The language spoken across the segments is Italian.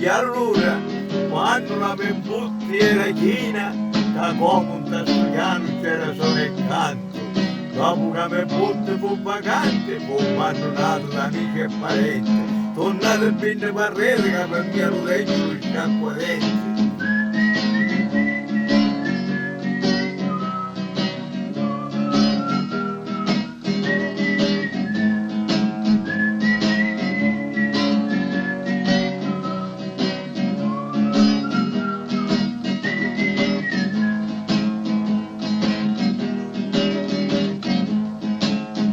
E allora, quando la Pemputti era china, da come un tastugliano c'era solo il canto. Dopo che Pemputti fu vacante, fu abbandonato da amici e parenti. Tornato il pinne parrete che per mia rodeggia lo sciacquadenti.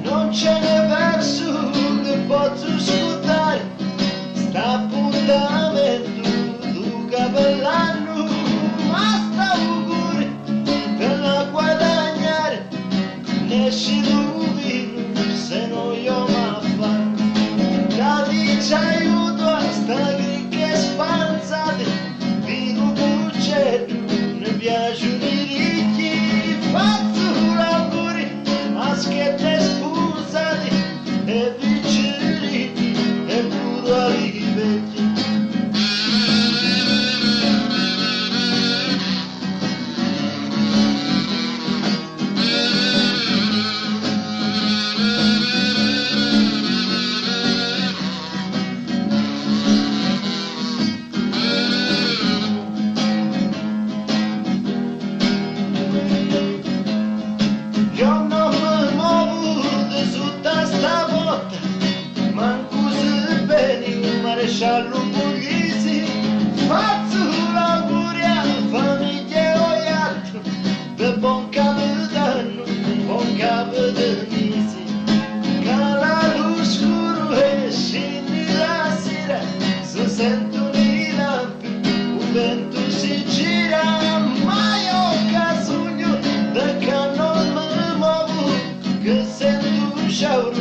Non ce n'è verso che posso scudare sta appuntamento tu capellano, ma sta auguri per la guadagnare ne si dubino se non io ma fare cadi ci aiuto a sta gricche spanzate di un bucetto ne piacciono i ricchi faccio l'auguri a schette spusati e vicini e plurali vecchi. Io non mi muovo da sotto sta botta, manco se bene un maresciallo puglisi, faccio l'auguri alla famiglia e agli altri, per buon capitano, buon capo di mesi. Cala l'oscuro e scendi la sera, si sentono i lampi, un vento si gira, ma io casugno da che non mi muovo, che sento un sciauro